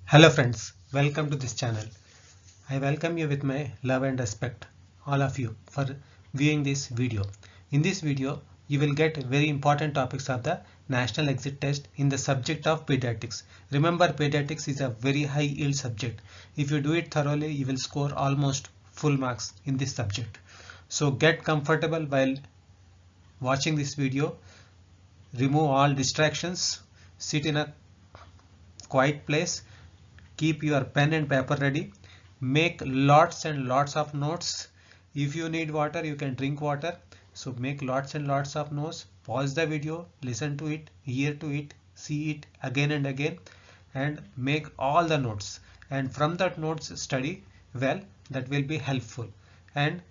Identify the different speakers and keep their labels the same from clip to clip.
Speaker 1: Hello friends, welcome to this channel. I welcome you with my love and respect, all of you, for viewing this video. In this video, you will get very important topics of the National Exit Test in the subject of pediatrics. Remember, pediatrics is a very high yield subject. If you do it thoroughly, you will score almost full marks in this subject. So get comfortable while watching this video. Remove all distractions. Sit in a quiet place. Keep your pen and paper ready. Make lots and lots of notes. If you need water, you can drink water. So make lots and lots of notes. Pause the video, listen to it, hear to it, see it again and again, and make all the notes. And from that notes, study well. That will be helpful. And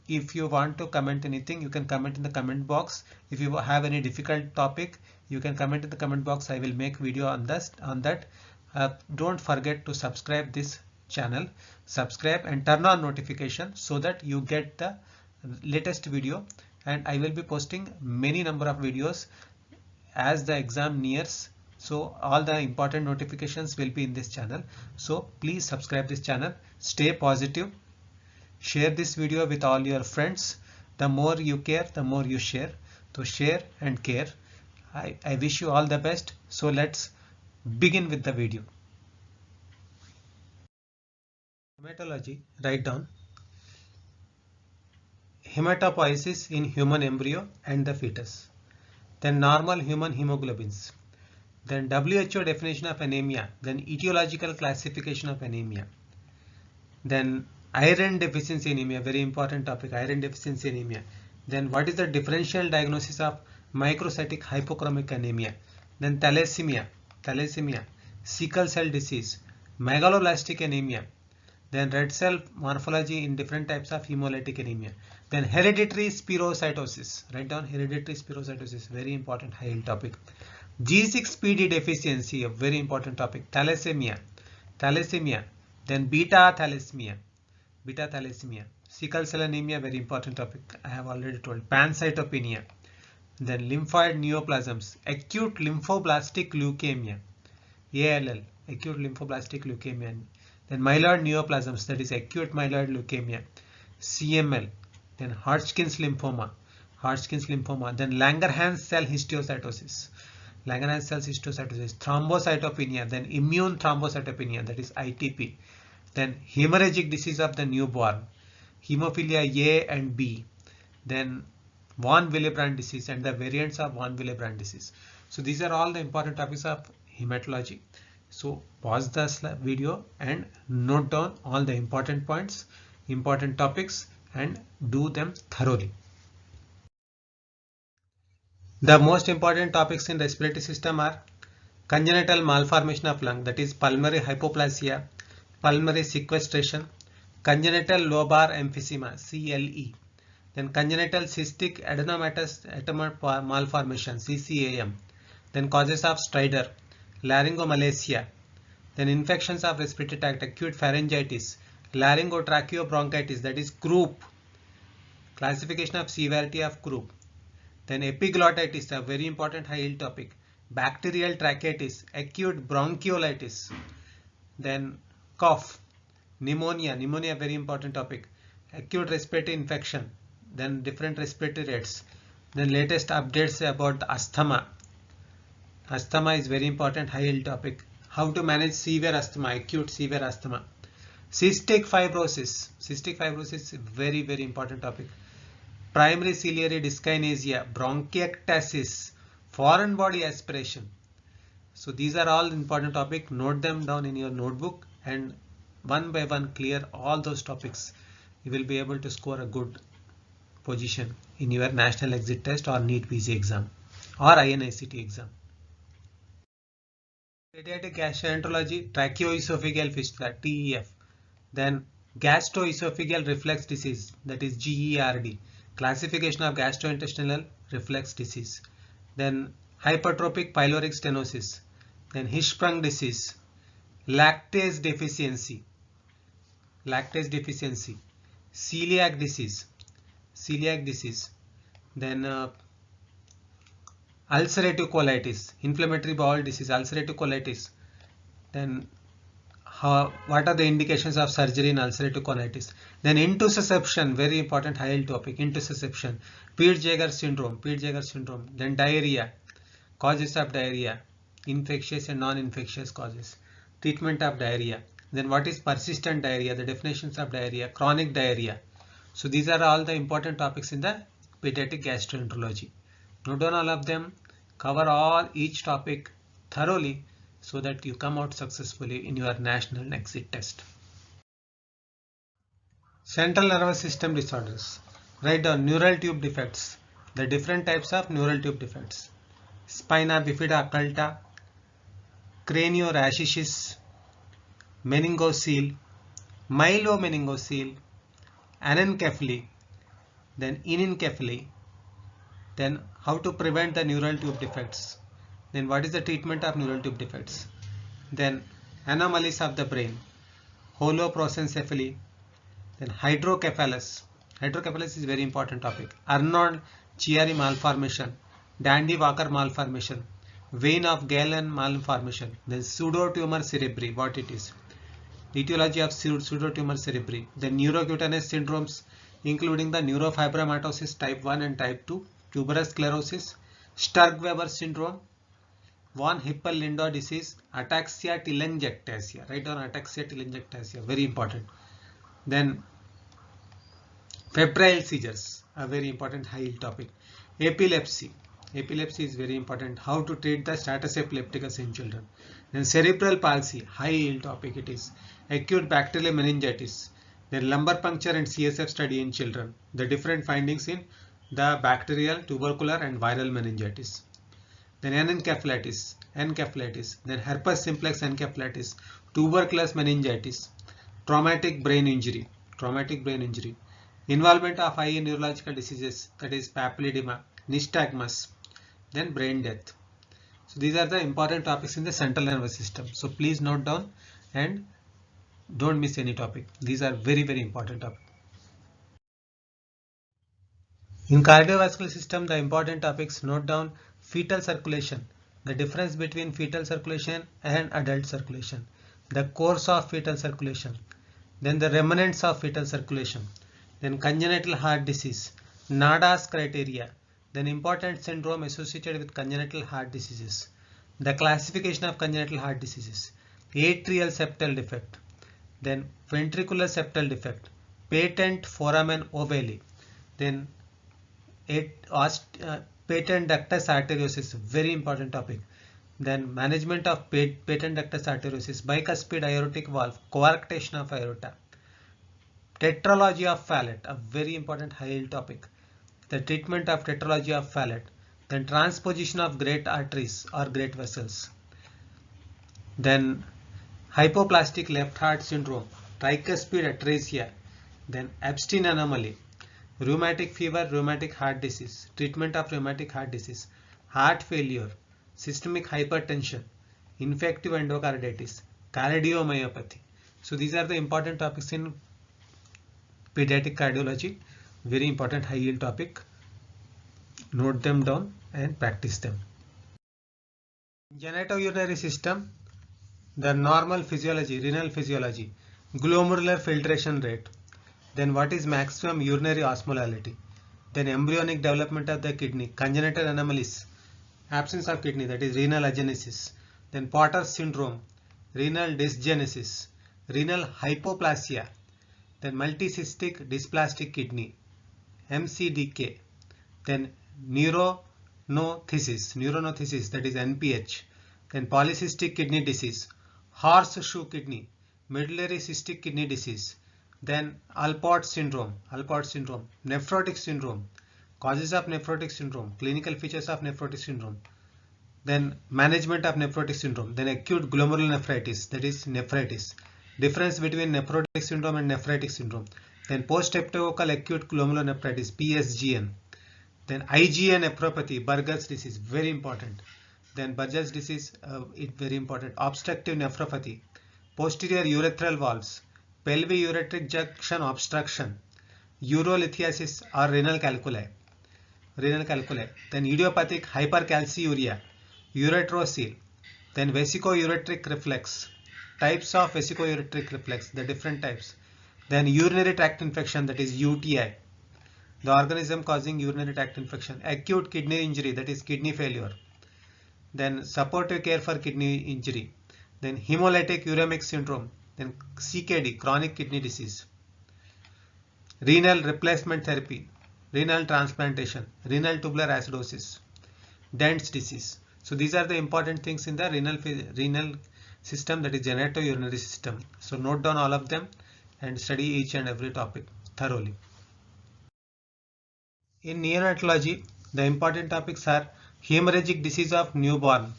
Speaker 1: if you want to comment anything, you can comment in the comment box. If you have any difficult topic, you can comment in the comment box. I will make video on that. Don't forget to subscribe this channel. Subscribe and turn on notification so that you get the latest video. And I will be posting many number of videos as the exam nears. So all the important notifications will be in this channel. So please subscribe this channel. Stay positive. Share this video with all your friends. The more you care, the more you share. So share and care. I wish you all the best. So let's begin with the video. Hematology, write down. Hematopoiesis in human embryo and the fetus. Then normal human hemoglobins. Then WHO definition of anemia. Then etiological classification of anemia. Then iron deficiency anemia, very important topic, iron deficiency anemia. Then what is the differential diagnosis of microcytic hypochromic anemia? Then thalassemia, sickle cell disease, megaloblastic anemia, then red cell morphology in different types of hemolytic anemia, then hereditary spherocytosis. Write down hereditary spherocytosis, very important high yield topic. G6PD deficiency, a very important topic. Thalassemia, then beta thalassemia, sickle cell anemia, very important topic, I have already told. Pancytopenia, then lymphoid neoplasms, acute lymphoblastic leukemia, ALL, acute lymphoblastic leukemia, then myeloid neoplasms, that is acute myeloid leukemia, CML, then Hodgkin's lymphoma, then Langerhans cell histiocytosis, thrombocytopenia, then immune thrombocytopenia, that is ITP, then hemorrhagic disease of the newborn, hemophilia A and B, then von Willebrand disease and the variants of von Willebrand disease. So these are all the important topics of hematology. So pause the video and note down all the important points, important topics, and do them thoroughly. The most important topics in respiratory system are congenital malformation of lung, that is pulmonary hypoplasia, pulmonary sequestration, congenital lobar emphysema, CLE, then congenital cystic adenomatous malformation, CCAM, then causes of stridor, laryngomalacia, then infections of respiratory tract, acute pharyngitis, laryngotracheobronchitis, that is croup, classification of severity of croup, then epiglottitis, a very important high yield topic, bacterial tracheitis, acute bronchiolitis, then cough, pneumonia, very important topic, acute respiratory infection, then different respiratory rates, then latest updates about the asthma. Asthma is very important high yield topic. How to manage severe asthma, acute severe asthma. Cystic fibrosis is very important topic. Primary ciliary dyskinesia, bronchiectasis, foreign body aspiration. So these are all important topics. Note them down in your notebook and one by one clear all those topics. You will be able to score a good position in your National Exit Test or NEET PG exam or INICT exam. Pediatric gastroenterology, tracheoesophageal fistula, TEF. Then gastroesophageal reflux disease, that is GERD, classification of gastrointestinal reflux disease. Then hypertrophic pyloric stenosis, then Hirschsprung disease, lactase deficiency, celiac disease, then ulcerative colitis, inflammatory bowel disease, ulcerative colitis, then what are the indications of surgery in ulcerative colitis. Then intussusception, very important high yield topic, intussusception, Pete's-Jeghers syndrome, then diarrhea, causes of diarrhea, infectious and non-infectious causes, treatment of diarrhea. Then what is persistent diarrhea, the definitions of diarrhea, chronic diarrhea. So these are all the important topics in the pediatric gastroenterology. Note down all of them, cover each topic thoroughly so that you come out successfully in your national exit test. Central nervous system disorders. Write down neural tube defects, the different types of neural tube defects. Spina bifida occulta, craniorachitis, meningocele, myelomeningocele, anencephaly, then enencephaly, then how to prevent the neural tube defects, then what is the treatment of neural tube defects, then anomalies of the brain, holoprosencephaly, then hydrocephalus is very important topic, Arnold-Chiari malformation, Dandy-Walker malformation, vein of Galen malformation, then pseudotumor cerebri, what it is, etiology of pseudotumor cerebri, then neurocutaneous syndromes including the neurofibromatosis type 1 and type 2, tuberous sclerosis, Sturge-Weber syndrome, von Hippel-Lindau disease, ataxia telangiectasia, write down ataxia telangiectasia, very important. Then febrile seizures, a very important high yield topic. Epilepsy is very important, how to treat the status epilepticus in children. Then cerebral palsy, high yield topic it is. Acute bacterial meningitis, then lumbar puncture and CSF study in children, the different findings in the bacterial, tubercular and viral meningitis. Then encephalitis, then herpes simplex encephalitis, tuberculous meningitis, traumatic brain injury, involvement of eye in neurological diseases, that is papilledema, nystagmus, then brain death. So these are the important topics in the central nervous system. So please note down and don't miss any topic. These are very, very important topics. In cardiovascular system, the important topics, note down fetal circulation, the difference between fetal circulation and adult circulation, the course of fetal circulation, then the remnants of fetal circulation, then congenital heart disease, NADA's criteria, then important syndrome associated with congenital heart diseases, the classification of congenital heart diseases, atrial septal defect, then ventricular septal defect, patent foramen ovale, then patent ductus arteriosus, very important topic. Then management of patent ductus arteriosus, bicuspid aortic valve, coarctation of aorta, tetralogy of Fallot, a very important high yield topic. The treatment of tetralogy of Fallot, then transposition of great arteries or great vessels, then hypoplastic left heart syndrome, tricuspid atresia, then Epstein anomaly, rheumatic fever, rheumatic heart disease, treatment of rheumatic heart disease, heart failure, systemic hypertension, infective endocarditis, cardiomyopathy. So these are the important topics in pediatric cardiology, very important high yield topic. Note them down and practice them. Genitourinary system, the normal physiology, renal physiology, glomerular filtration rate, then what is maximum urinary osmolality, then embryonic development of the kidney, congenital anomalies, absence of kidney, that is renal agenesis, then Potter's syndrome, renal dysgenesis, renal hypoplasia, then multicystic dysplastic kidney, MCDK, then neuronothesis, that is NPH, then polycystic kidney disease, horseshoe kidney, medullary cystic kidney disease, then Alport syndrome, nephrotic syndrome, causes of nephrotic syndrome, clinical features of nephrotic syndrome, then management of nephrotic syndrome, then acute glomerulonephritis, that is nephritis, difference between nephrotic syndrome and nephritic syndrome, then post-streptococcal acute glomerulonephritis, PSGN, then IgA nephropathy, Buerger's disease, very important, then Buerger's disease, very important, obstructive nephropathy, posterior urethral valves, pelvic junction obstruction, urolithiasis or renal calculi, then idiopathic hypercalciuria, ureterocele, then vesicoureteric reflex, types of vesicoureteric reflex, the different types. Then urinary tract infection, that is UTI, the organism causing urinary tract infection. Acute kidney injury, that is kidney failure. Then supportive care for kidney injury. Then hemolytic uremic syndrome. Then CKD, chronic kidney disease. Renal replacement therapy, renal transplantation, renal tubular acidosis, Dent's disease. So these are the important things in the renal system, that is genitourinary system. So note down all of them and study each and every topic thoroughly. In neonatology, the important topics are hemorrhagic disease of newborn,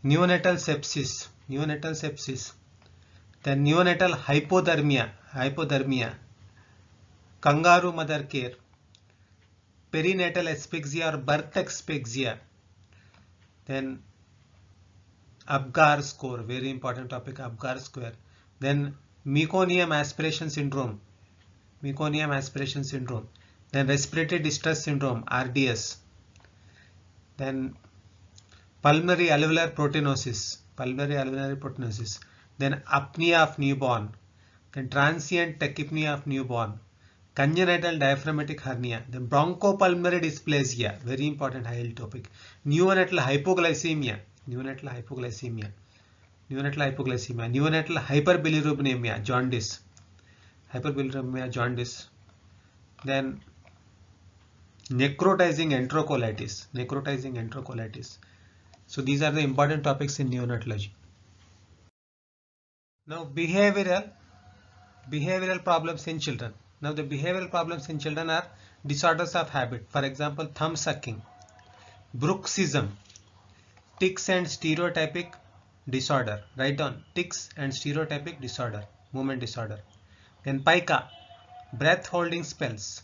Speaker 1: neonatal sepsis, then neonatal hypothermia, kangaroo mother care, perinatal asphyxia or birth asphyxia, then Apgar score, very important topic, Apgar score, then meconium aspiration syndrome, then respiratory distress syndrome, RDS, then pulmonary alveolar proteinosis, then apnea of newborn, then transient tachypnea of newborn, congenital diaphragmatic hernia, then bronchopulmonary dysplasia, very important high yield topic, neonatal hypoglycemia, neonatal hyperbilirubinemia, jaundice, then necrotizing enterocolitis. So these are the important topics in neonatology. Now behavioral problems in children. Now the behavioral problems in children are disorders of habit. For example, thumb sucking, bruxism, tics and stereotypic disorder. Write down tics and stereotypic disorder, movement disorder. Then pica, breath holding spells,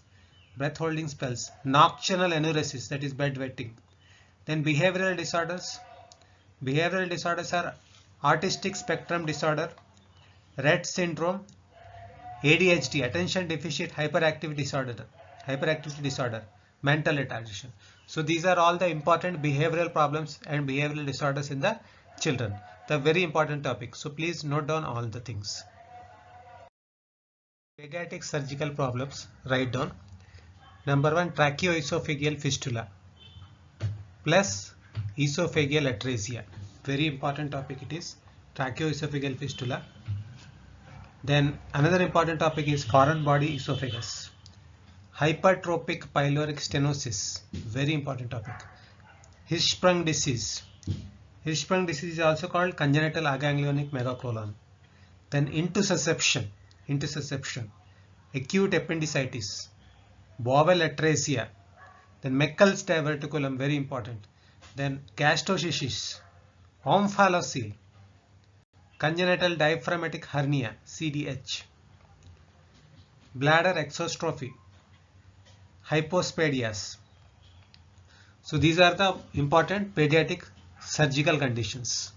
Speaker 1: nocturnal enuresis, that is bedwetting. Then behavioral disorders are autistic spectrum disorder, Rett syndrome, ADHD, attention deficit hyperactivity disorder, mental retardation. So these are all the important behavioral problems and behavioral disorders in the children. The very important topic. So please note down all the things. Pediatric surgical problems, write down. Number 1, tracheoesophageal fistula plus esophageal atresia. Very important topic it is, tracheoesophageal fistula. Then another important topic is foreign body esophagus. Hypertrophic pyloric stenosis, very important topic. Hirschsprung disease. Hirschsprung disease is also called congenital aganglionic megacolon. Then intussusception, acute appendicitis, bowel atresia. Then Meckel's diverticulum, very important. Then gastroschisis, omphalocele, congenital diaphragmatic hernia, CDH, bladder exostrophy, hypospadias. So these are the important pediatric surgical conditions.